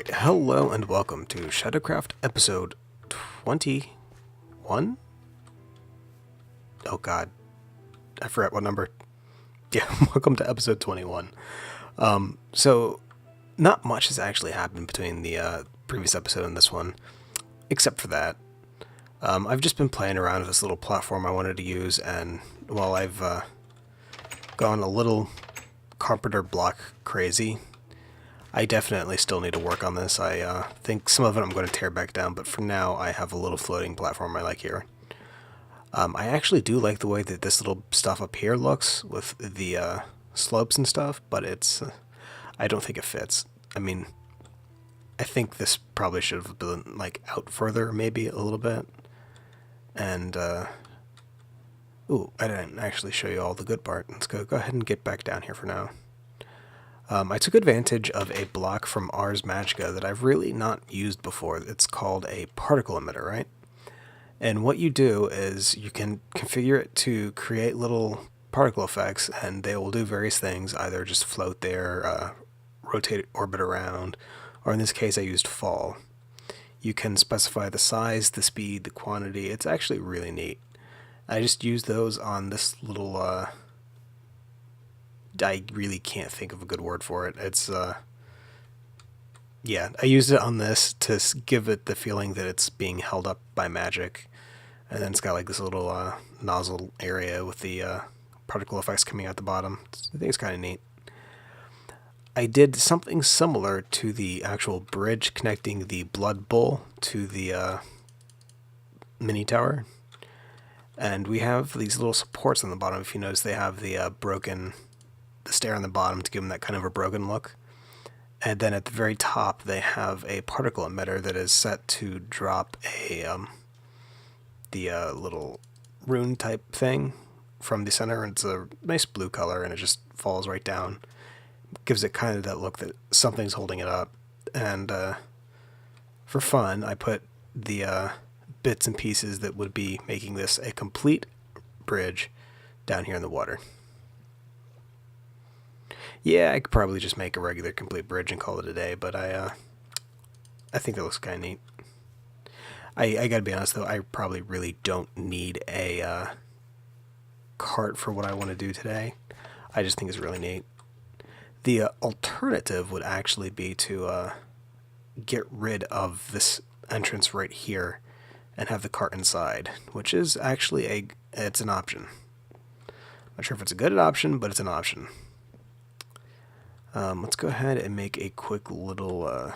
Alright, hello and welcome to SHADOWCRAFT episode 21? Oh god, I forgot what number. Yeah, welcome to episode 21. So, not much has actually happened between the previous episode and this one, except for that. I've just been playing around with this little platform I wanted to use, and while I've gone a little carpenter block crazy, I definitely still need to work on this. I think some of it I'm going to tear back down, but for now I have a little floating platform I like here. I actually do like the way that this little stuff up here looks with the slopes and stuff, but it's I don't think it fits. I mean, I think this probably should have been like out further, maybe a little bit. And ooh, I didn't actually show you all the good part. Let's go ahead and get back down here for now. I took advantage of a block from Ars Magica that I've really not used before. It's called a particle emitter, right? And what you do is you can configure it to create little particle effects, and they will do various things, either just float there, rotate, orbit around, or in this case I used fall. You can specify the size, the speed, the quantity. It's actually really neat. I just used those on this little I really can't think of a good word for it. It's, yeah, I used it on this to give it the feeling that it's being held up by magic. And then it's got like this little nozzle area with the particle effects coming out the bottom. I think it's kind of neat. I did something similar to the actual bridge connecting the Blood Bowl to the mini tower. And we have these little supports on the bottom. If you notice, they have the the stair on the bottom to give them that kind of a broken look. And then at the very top, they have a particle emitter that is set to drop a the little rune type thing from the center. And it's a nice blue color, and it just falls right down. Gives it kind of that look that something's holding it up. And for fun, I put the bits and pieces that would be making this a complete bridge down here in the water. Yeah, I could probably just make a regular complete bridge and call it a day, but I think that looks kind of neat. I gotta be honest though, I probably really don't need a cart for what I want to do today. I just think it's really neat. The alternative would actually be to get rid of this entrance right here and have the cart inside, which is actually it's an option. Not sure if it's a good option, but it's an option. Let's go ahead and make a quick little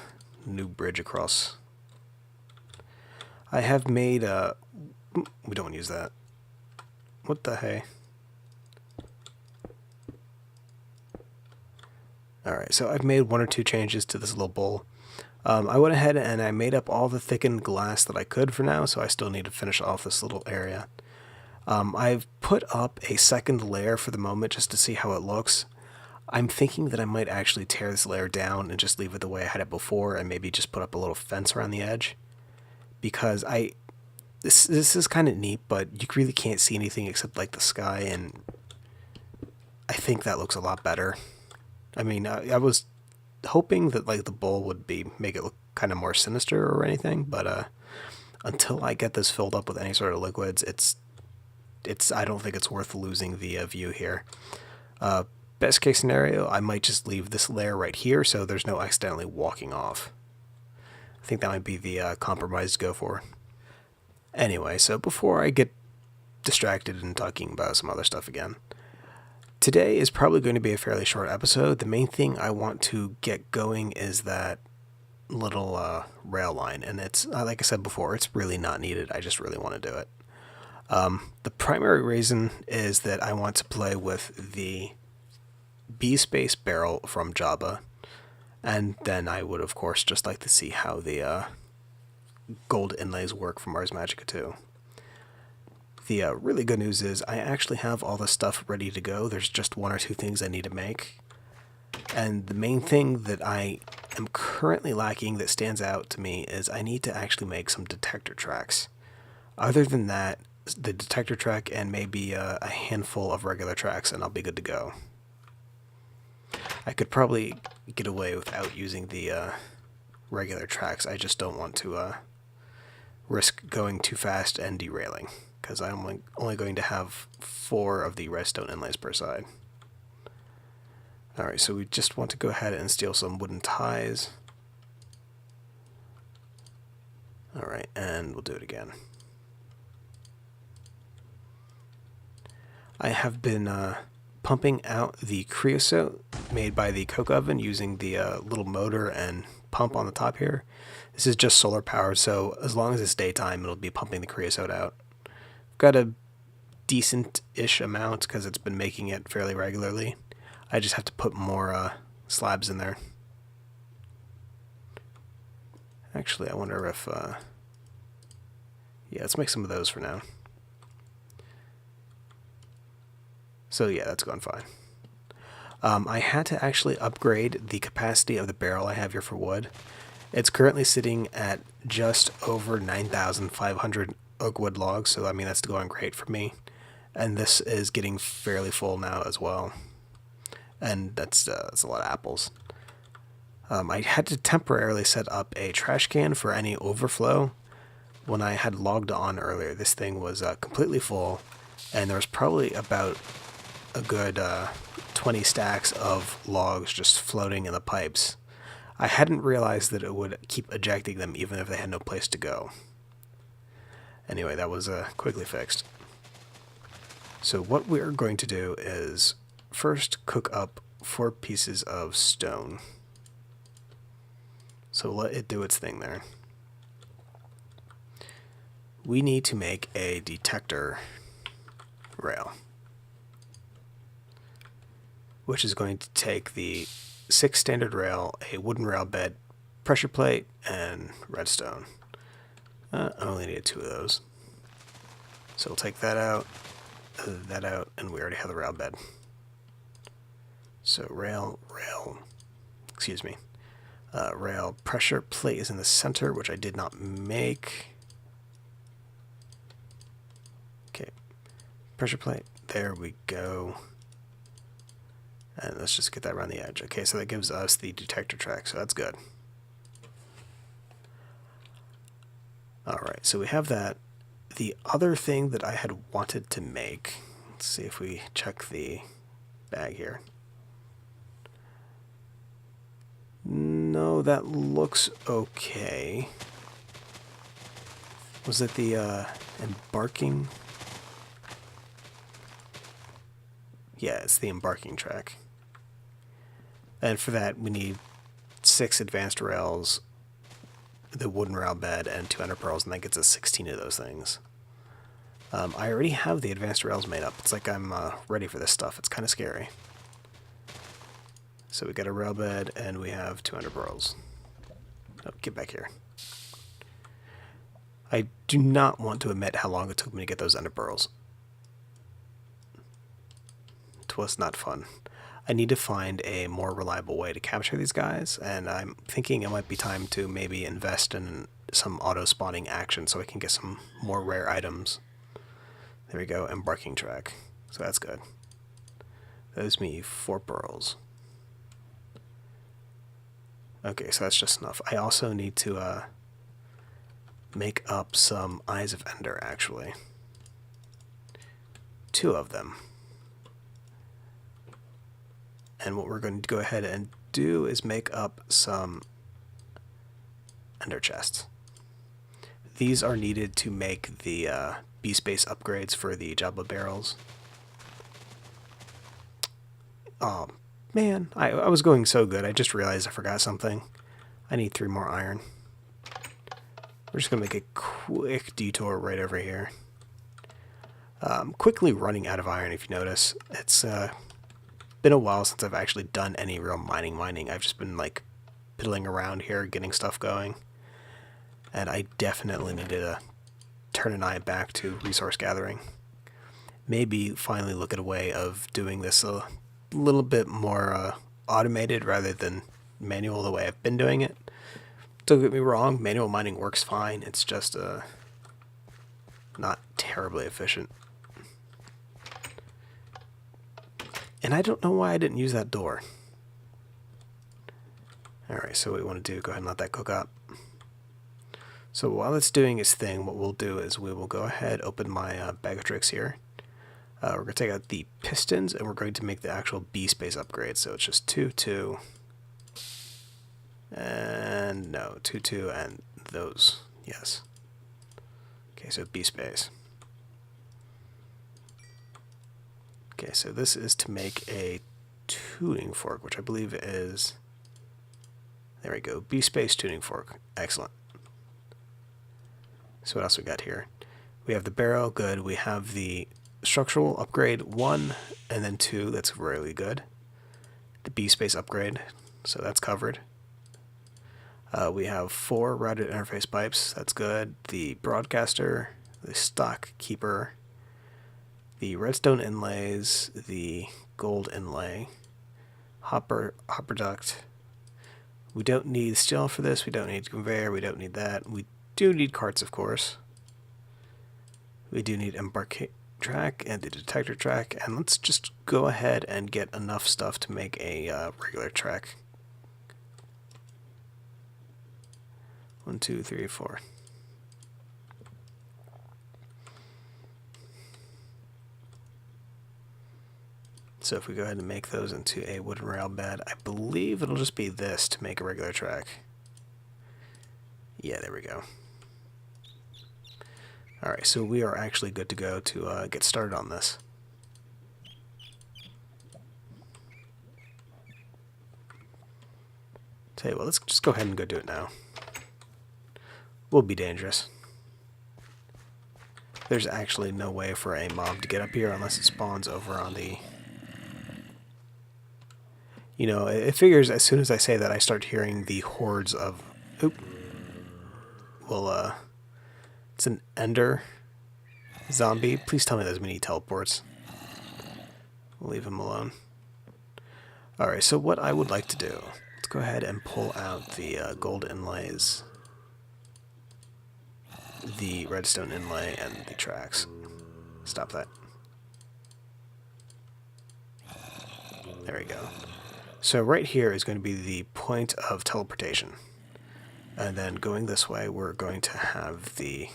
new bridge across. I have made we don't want to use that. What the hey? Alright, so I've made one or two changes to this little bowl. I went ahead and I made up all the thickened glass that I could for now, so I still need to finish off this little area. I've put up a second layer for the moment just to see how it looks. I'm thinking that I might actually tear this layer down and just leave it the way I had it before, and maybe just put up a little fence around the edge. Because this is kind of neat, but you really can't see anything except like the sky, and I think that looks a lot better. I mean, I was hoping that like the bowl would make it look kind of more sinister or anything, but until I get this filled up with any sort of liquids, I don't think it's worth losing the view here. Best case scenario, I might just leave this layer right here so there's no accidentally walking off. I think that might be the compromise to go for. Anyway, so before I get distracted and talking about some other stuff again, today is probably going to be a fairly short episode. The main thing I want to get going is that little rail line, and it's, like I said before, it's really not needed. I just really want to do it. The primary reason is that I want to play with the B-Space barrel from JABBA, and then I would of course just like to see how the gold inlays work from Ars Magica too. The really good news is I actually have all the stuff ready to go. There's just one or two things I need to make, and the main thing that I am currently lacking that stands out to me is I need to actually make some detector tracks. Other than that, the detector track and maybe a handful of regular tracks, and I'll be good to go. I could probably get away without using the regular tracks. I just don't want to risk going too fast and derailing, because I'm only going to have 4 of the redstone inlays per side. Alright, so we just want to go ahead and steal some wooden ties. Alright, and we'll do it again. I have been pumping out the creosote made by the coke oven using the little motor and pump on the top here. This is just solar powered, so as long as it's daytime, it'll be pumping the creosote out. I've got a decent-ish amount because it's been making it fairly regularly. I just have to put more slabs in there. Actually, I wonder if... yeah, let's make some of those for now. So yeah, that's going fine. I had to actually upgrade the capacity of the barrel I have here for wood. It's currently sitting at just over 9,500 oak wood logs, so I mean that's going great for me. And this is getting fairly full now as well. And that's a lot of apples. I had to temporarily set up a trash can for any overflow. When I had logged on earlier, this thing was completely full, and there was probably about a good 20 stacks of logs just floating in the pipes. I hadn't realized that it would keep ejecting them even if they had no place to go. Anyway, that was quickly fixed. So what we're going to do is first cook up 4 pieces of stone. So let it do its thing there. We need to make a detector rail, which is going to take the 6 standard rail, a wooden rail bed, pressure plate, and redstone. I only needed 2 of those. So we'll take that out, and we already have the rail bed. So rail, pressure plate is in the center, which I did not make. Okay, pressure plate, there we go. And let's just get that around the edge. Okay, so that gives us the detector track, so that's good. Alright, so we have that. The other thing that I had wanted to make, let's see if we check the bag here. No, that looks okay. Was it the embarking? Yeah, it's the embarking track. And for that, we need 6 advanced rails, the wooden rail bed, and 200 pearls, and that gets us 16 of those things. I already have the advanced rails made up. It's like I'm ready for this stuff. It's kind of scary. So we got a rail bed, and we have 200 pearls. Oh, get back here. I do not want to admit how long it took me to get those ender pearls. It was not fun. I need to find a more reliable way to capture these guys, and I'm thinking it might be time to maybe invest in some auto-spawning action so I can get some more rare items. There we go, embarking track. So that's good. That gives me 4 pearls. Okay, so that's just enough. I also need to make up some Eyes of Ender, actually. 2 of them. And what we're going to go ahead and do is make up some Ender chests. These are needed to make the B-Space upgrades for the JABBA barrels. Oh, man, I was going so good. I just realized I forgot something. I need 3 more iron. We're just going to make a quick detour right over here. Quickly running out of iron, if you notice. It's been a while since I've actually done any real mining. I've just been like piddling around here, getting stuff going. And I definitely needed to turn an eye back to resource gathering. Maybe finally look at a way of doing this a little bit more automated rather than manual the way I've been doing it. Don't get me wrong, manual mining works fine. It's just not terribly efficient. And I don't know why I didn't use that door. Alright, so what we want to do, go ahead and let that cook up. So while it's doing its thing, what we'll do is we will go ahead, open my bag of tricks here. We're going to take out the pistons, and we're going to make the actual B-Space upgrade. So it's just 2, 2, and no, 2, 2, and those, yes. Okay, so B-Space. Okay, so this is to make a tuning fork, which I believe is, there we go, B-Space tuning fork. Excellent. So what else we got here? We have the barrel, good. We have the structural upgrade 1 and then 2, that's really good. The B-Space upgrade, so that's covered. We have 4 routed interface pipes, that's good. The broadcaster, the stock keeper, the redstone inlays, the gold inlay, hopper duct. We don't need steel for this, we don't need conveyor, we don't need that. We do need carts, of course. We do need embark track and the detector track, and let's just go ahead and get enough stuff to make a regular track. 1, 2, 3, 4. So if we go ahead and make those into a wooden rail bed, I believe it'll just be this to make a regular track. Yeah, there we go. Alright, so we are actually good to go to get started on this. Tell you what, let's just go ahead and go do it now. Will be dangerous. There's actually no way for a mob to get up here unless it spawns over on the... You know, it figures as soon as I say that I start hearing the hordes of... Oop. Well, it's an ender zombie. Please tell me there's mini teleports. We'll leave him alone. Alright, so what I would like to do, let's go ahead and pull out the gold inlays, the redstone inlay, and the tracks. Stop that. There we go. So right here is going to be the point of teleportation. And then going this way, we're going to have the...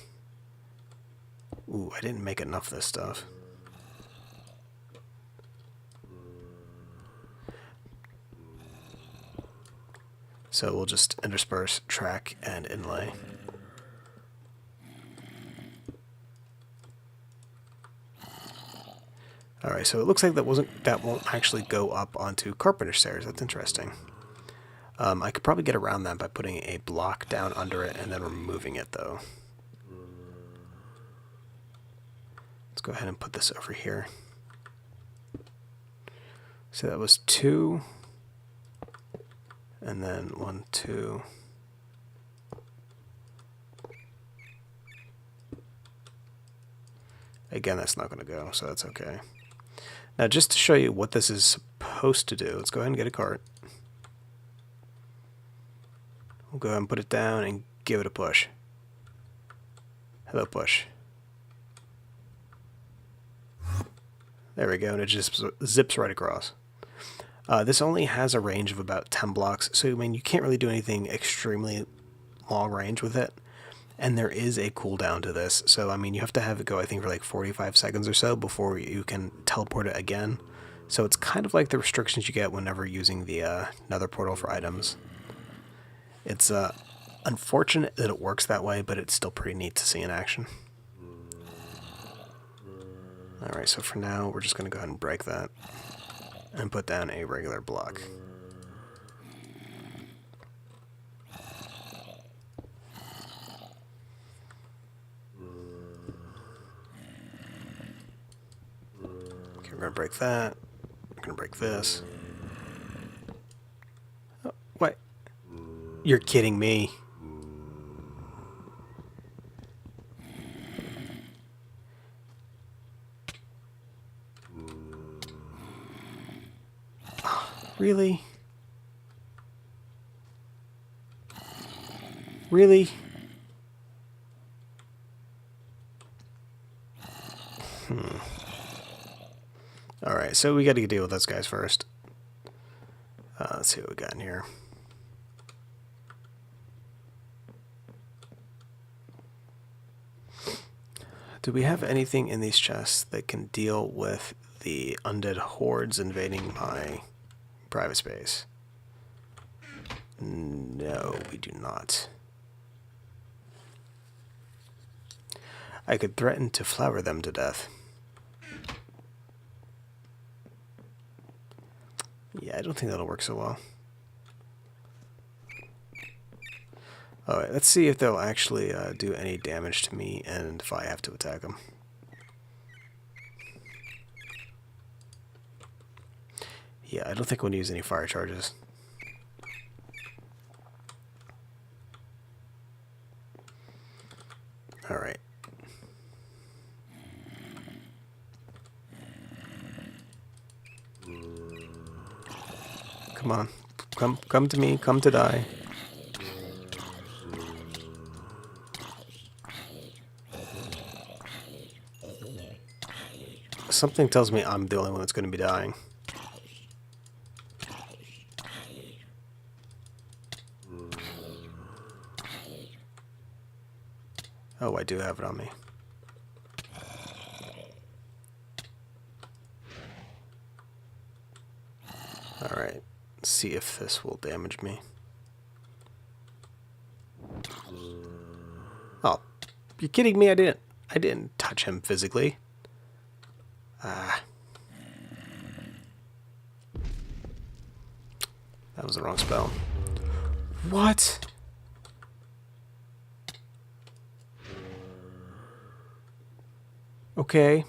Ooh, I didn't make enough of this stuff. So we'll just intersperse track and inlay. Alright, so it looks like that won't actually go up onto carpenter stairs. That's interesting. I could probably get around that by putting a block down under it and then removing it, though. Let's go ahead and put this over here. So that was 2, and then 1, 2. Again, that's not going to go, so that's okay. Now, just to show you what this is supposed to do, let's go ahead and get a cart. We'll go ahead and put it down and give it a push. Hello, push. There we go, and it just zips right across. This only has a range of about 10 blocks, so I mean, you can't really do anything extremely long range with it. And there is a cooldown to this, so I mean, you have to have it go, I think, for like 45 seconds or so before you can teleport it again. So it's kind of like the restrictions you get whenever using the nether portal for items. It's unfortunate that it works that way, but it's still pretty neat to see in action. Alright, so for now, we're just going to go ahead and break that and put down a regular block. Okay, we're going to break that. We're going to break this. Oh, what? You're kidding me. Really? Really? Alright, so we got to deal with those guys first. Let's see what we got in here. Do we have anything in these chests that can deal with the undead hordes invading my private space? No, we do not. I could threaten to flower them to death. Yeah, I don't think that'll work so well. Alright, let's see if they'll actually do any damage to me and if I have to attack them. Yeah, I don't think we'll use any fire charges. Alright. Come on. Come to me. Come to die. Something tells me I'm the only one that's going to be dying. Oh, I do have it on me. Alright, let's see if this will damage me. Oh, you're kidding me? I didn't touch him physically. That was the wrong spell. What? Okay.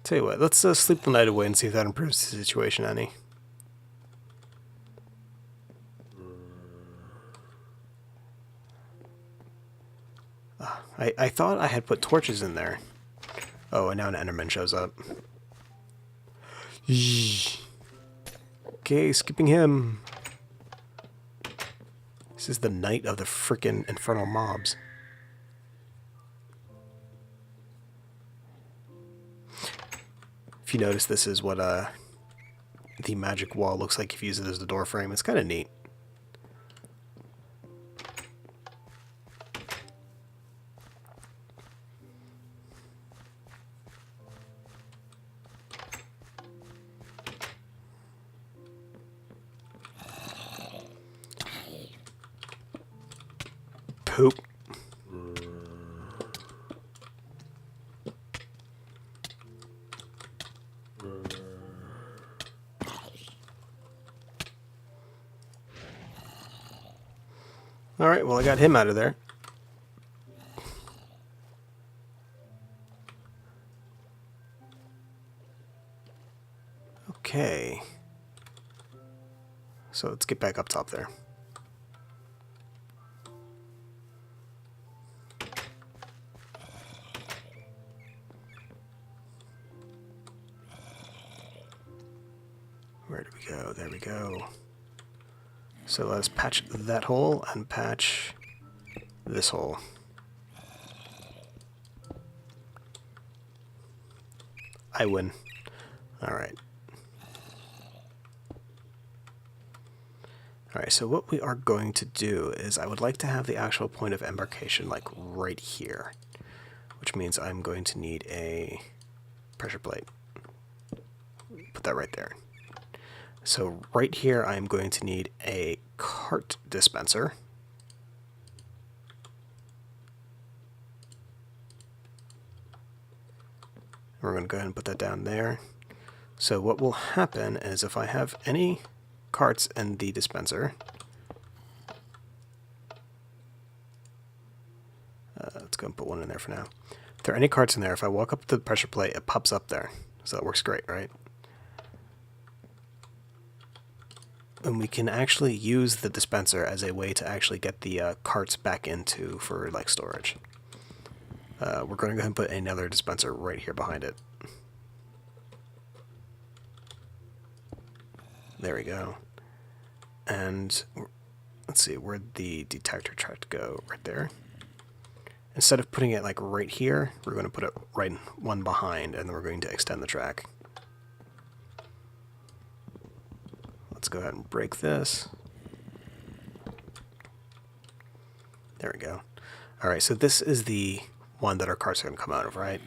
Tell you what, let's sleep the night away and see if that improves the situation any. I thought I had put torches in there. Oh, and now an Enderman shows up. Okay, skipping him. This is the night of the frickin' infernal mobs. If you notice, this is what the magic wall looks like if you use it as the door frame. It's kind of neat. Poop. Alright, well I got him out of there. Okay. So let's get back up top there. Where do we go? There we go. So let's patch that hole and patch this hole. I win. Alright. Alright, so what we are going to do is I would like to have the actual point of embarkation like right here, which means I'm going to need a pressure plate. Put that right there. So right here I'm going to need a cart dispenser. We're going to go ahead and put that down there. So what will happen is if I have any carts in the dispenser, let's go and put one in there for now. If there are any carts in there, if I walk up to the pressure plate, it pops up there. So that works great, right? And we can actually use the dispenser as a way to actually get the carts back into for like storage. We're going to go ahead and put another dispenser right here behind it. There we go. And let's see, where'd the detector try to go? Right there. Instead of putting it like right here, we're going to put it right one behind, and then we're going to extend the track. Let's go ahead and break this. There we go. Alright, so this is the one that our carts are going to come out of, right?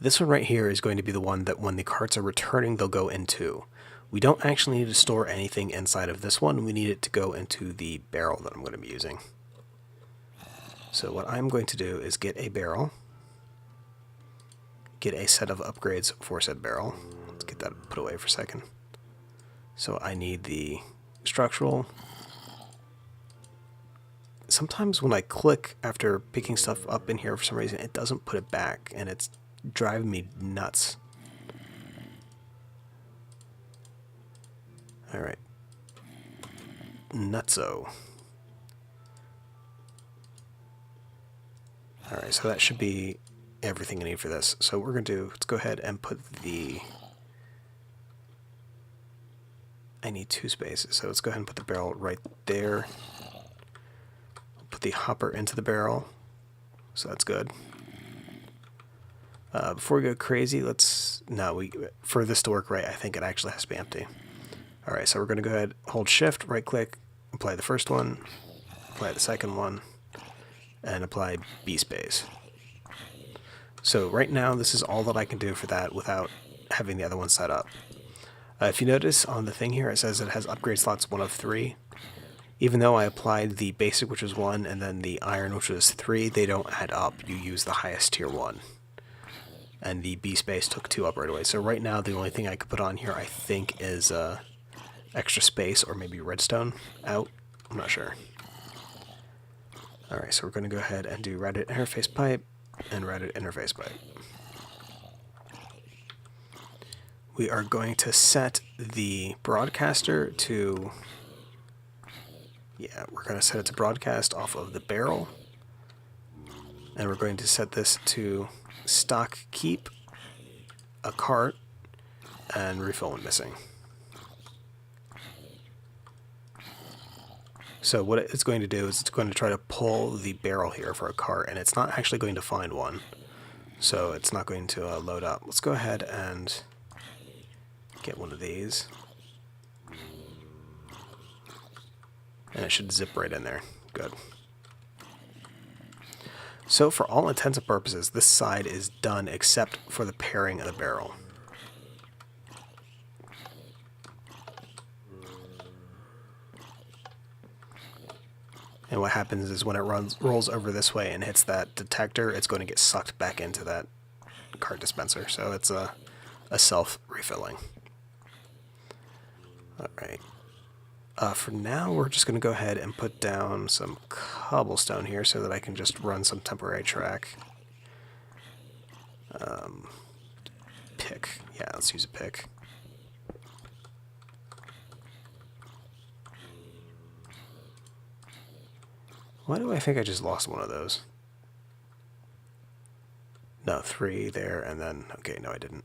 This one right here is going to be the one that when the carts are returning, they'll go into. We don't actually need to store anything inside of this one. We need it to go into the barrel that I'm going to be using. So what I'm going to do is get a barrel, get a set of upgrades for said barrel. Let's get that put away for a second. So I need the structural. Sometimes when I click after picking stuff up in here for some reason, it doesn't put it back, and it's driving me nuts. Alright. Nutso. Alright, so that should be everything I need for this. So what we're going to do, let's go ahead and put the... I need 2 spaces, so let's go ahead and put the barrel right there. Put the hopper into the barrel, so that's good. Before we go crazy, for this to work right, I think it actually has to be empty. Alright, so we're going to go ahead, hold shift, right click, apply the first one, apply the second one, and apply B-Space. So right now, this is all that I can do for that without having the other one set up. If you notice on the thing here, it says it has upgrade slots 1 of 3. Even though I applied the basic, which was 1, and then the iron, which was 3, they don't add up. You use the highest tier 1. And the B-Space took 2 up right away. So right now, the only thing I could put on here, I think, is extra space or maybe redstone out. I'm not sure. Alright, so we're going to go ahead and do routed interface pipe and routed interface pipe. We are going to set the broadcaster to... Yeah, we're going to set it to broadcast off of the barrel. And we're going to set this to stock keep a cart and refill when missing. So what it's going to do is it's going to try to pull the barrel here for a cart, and it's not actually going to find one. So it's not going to load up. Let's go ahead and get one of these. And it should zip right in there. Good. So for all intents and purposes, this side is done except for the pairing of the barrel. And what happens is when it rolls over this way and hits that detector, it's going to get sucked back into that cart dispenser. So it's a self-refilling. Alright. For now, we're just going to go ahead and put down some cobblestone here so that I can just run some temporary track. Pick. Yeah, let's use a pick. Why do I think I just lost one of those? No, 3 there, and then... Okay, no, I didn't.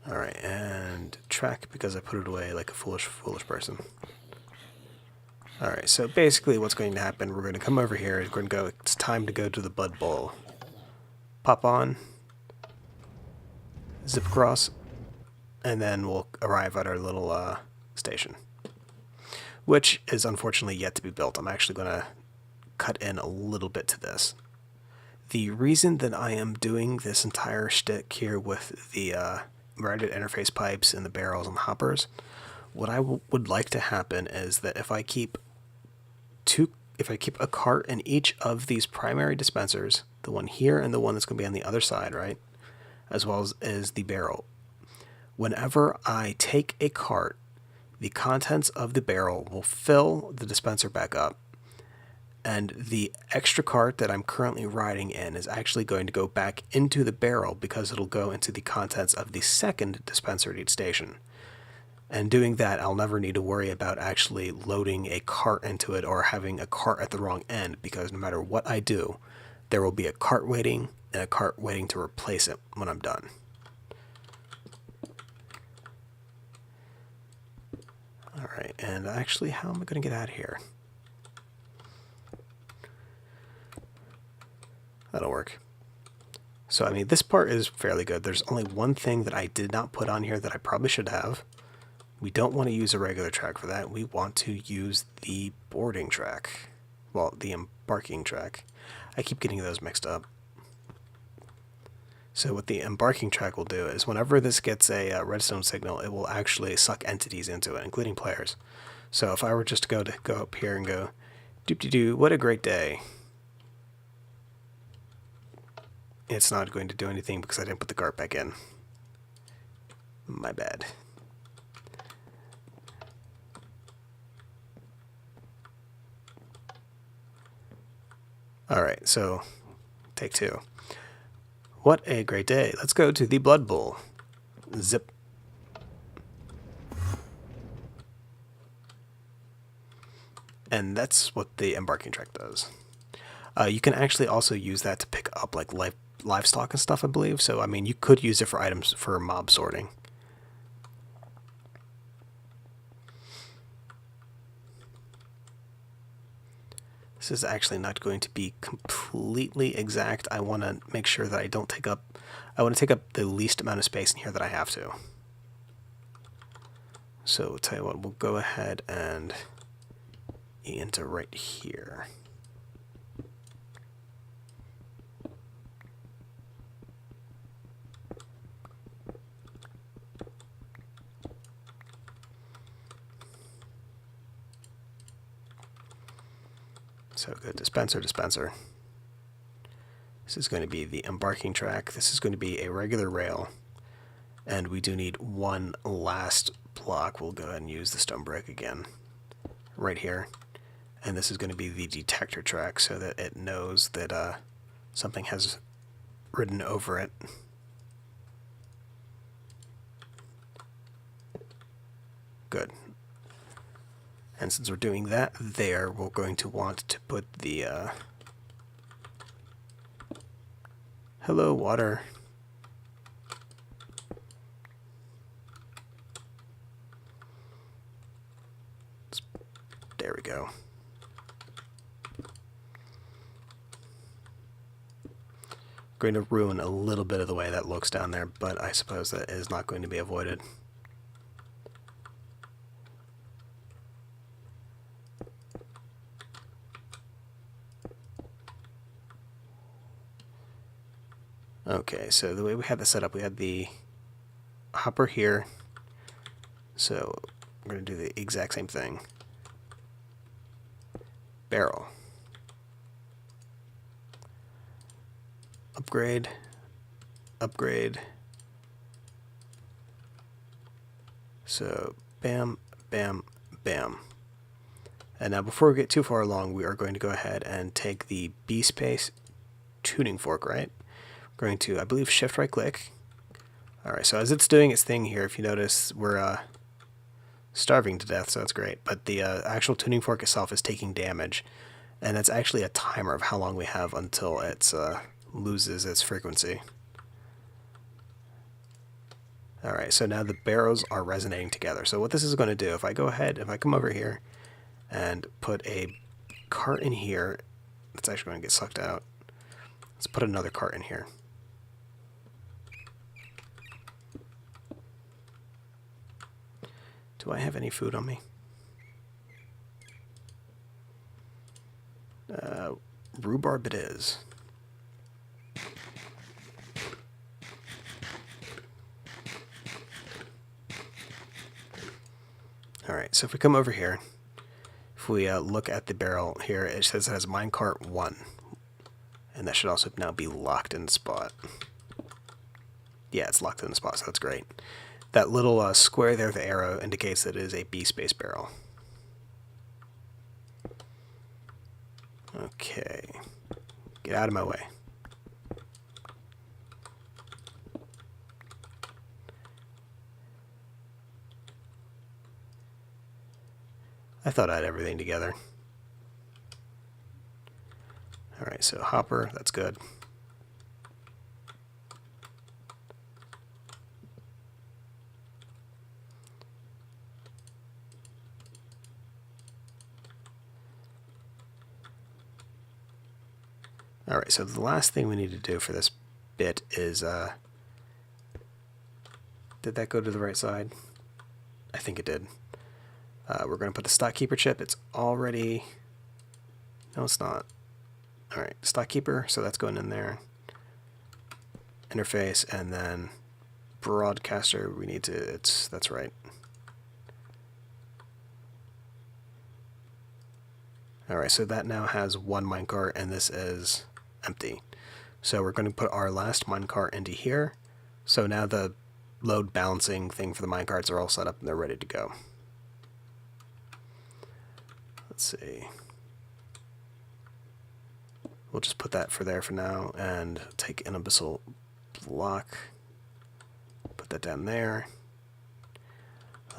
Alright, and track because I put it away like a foolish person. Alright, so basically what's going to happen, we're going to come over here, we're going to go, it's time to go to the Bud Bowl. Pop on, zip across, and then we'll arrive at our little station. Which is unfortunately yet to be built. I'm actually going to cut in a little bit to this. The reason that I am doing this entire shtick here with the routed interface pipes and the barrels and the hoppers, what I would like to happen is that if I keep a cart in each of these primary dispensers, the one here and the one that's going to be on the other side, right, as well as the barrel, whenever I take a cart, the contents of the barrel will fill the dispenser back up, and the extra cart that I'm currently riding in is actually going to go back into the barrel because it'll go into the contents of the second dispenser at each station. And doing that, I'll never need to worry about actually loading a cart into it or having a cart at the wrong end, because no matter what I do, there will be a cart waiting and a cart waiting to replace it when I'm done. Alright, and actually, how am I going to get out of here? That'll work. So, I mean, this part is fairly good. There's only one thing that I did not put on here that I probably should have. We don't want to use a regular track for that. We want to use the boarding track. Well, the embarking track. I keep getting those mixed up. So what the embarking track will do is whenever this gets a redstone signal, it will actually suck entities into it, including players. So if I were just to go up here and go, doop-de-doo, what a great day. It's not going to do anything because I didn't put the cart back in. My bad. Alright, so take two. What a great day. Let's go to the Blood Bowl. Zip. And that's what the embarking track does. You can actually also use that to pick up like livestock and stuff, I believe. So, I mean, you could use it for items for mob sorting. This is actually not going to be completely exact. I want to make sure that I don't take up... I want to take up the least amount of space in here that I have to. So, I'll tell you what, we'll go ahead and enter right here. So good, dispenser. This is going to be the embarking track. This is going to be a regular rail. And we do need one last block. We'll go ahead and use the stone brick again. Right here. And this is going to be the detector track so that it knows that something has ridden over it. Good. And since we're doing that there, we're going to want to put the... hello, water. There we go. Going to ruin a little bit of the way that looks down there, but I suppose that is not going to be avoided. Okay, so the way we had this set up, we had the hopper here. So we're going to do the exact same thing. Barrel. Upgrade. Upgrade. So bam, bam, bam. And now before we get too far along, we are going to go ahead and take the B-Space tuning fork, right? We're going to, I believe, shift right click. Alright, so as it's doing its thing here, if you notice, we're starving to death, so that's great. But the actual tuning fork itself is taking damage. And that's actually a timer of how long we have until it loses its frequency. Alright, so now the barrels are resonating together. So what this is going to do, if I go ahead, if I come over here and put a cart in here, it's actually going to get sucked out. Let's put another cart in here. Do I have any food on me? Rhubarb it is. Alright, so if we come over here, if we look at the barrel here, it says it has minecart 1. And that should also now be locked in the spot. Yeah, it's locked in the spot, so that's great. That little square there, the arrow, indicates that it is a B-Space barrel. Okay. Get out of my way. I thought I had everything together. Alright, so hopper, that's good. Alright, so the last thing we need to do for this bit is, did that go to the right side? I think it did. We're going to put the stock keeper chip. It's already, no it's not. Alright, stock keeper, so that's going in there. Interface, and then broadcaster, we need to, that's right. Alright, so that now has one minecart, and this is empty. So we're going to put our last minecart into here. So now the load balancing thing for the minecarts are all set up and they're ready to go. Let's see. We'll just put that for there for now and take an abyssal block. Put that down there.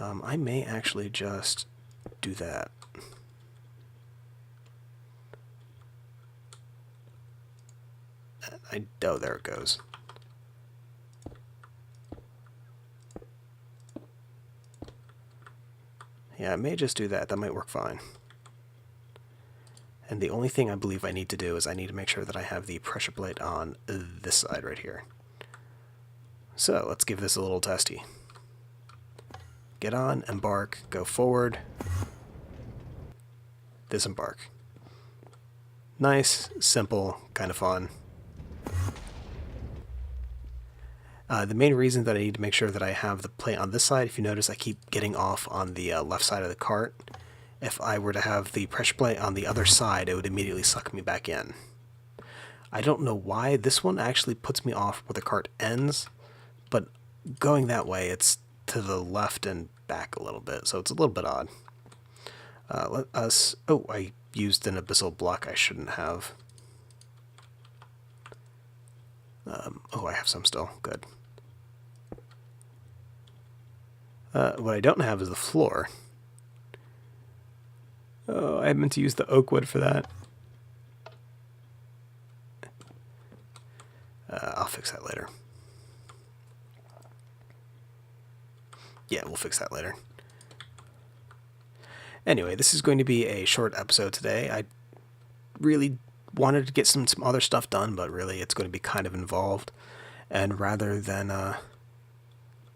I may actually just do that. Oh, there it goes. Yeah, I may just do that. That might work fine. And the only thing I believe I need to do is I need to make sure that I have the pressure plate on this side right here. So let's give this a little testy. Get on, embark, go forward, disembark. Nice, simple, kind of fun. The main reason that I need to make sure that I have the plate on this side, if you notice I keep getting off on the left side of the cart. If I were to have the pressure plate on the other side, it would immediately suck me back in. I don't know why this one actually puts me off where the cart ends, but going that way it's to the left and back a little bit, so it's a little bit odd. Let us... Oh, I used an abyssal block I shouldn't have. Oh, I have some still. Good. What I don't have is the floor. Oh, I meant to use the oak wood for that. I'll fix that later. Yeah, we'll fix that later. Anyway, this is going to be a short episode today. I really wanted to get some other stuff done, but really it's going to be kind of involved. And rather than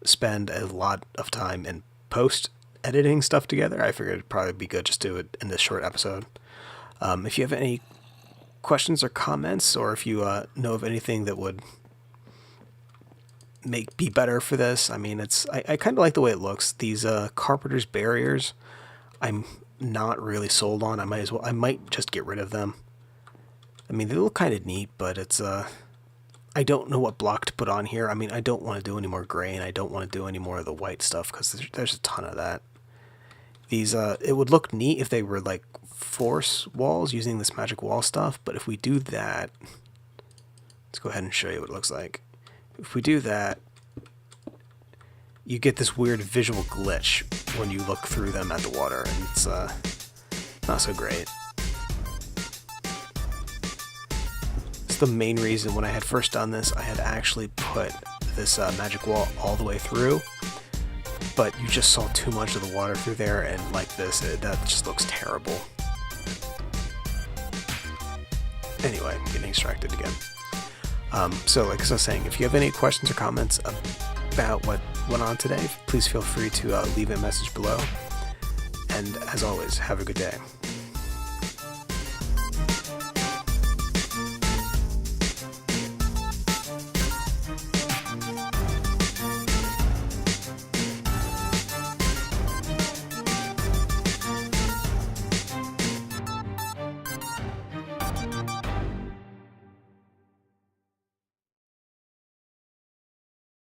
spend a lot of time in post editing stuff together, I figured it'd probably be good just to do it in this short episode. If you have any questions or comments, or if you know of anything that would be better for this, I mean, I kind of like the way it looks. These carpenter's barriers, I'm not really sold on. I might just get rid of them. I mean, they look kind of neat, but it's I don't know what block to put on here. I mean, I don't want to do any more gray, and I don't want to do any more of the white stuff because there's a ton of that. These it would look neat if they were like force walls using this magic wall stuff, but if we do that, let's go ahead and show you what it looks like. If we do that, you get this weird visual glitch when you look through them at the water, and it's not so great. It's the main reason when I had first done this, I had actually put this magic wall all the way through, but you just saw too much of the water through there, and like this, that just looks terrible. Anyway, I'm getting distracted again. So like I was saying, if you have any questions or comments about what went on today, please feel free to leave a message below. And as always, have a good day.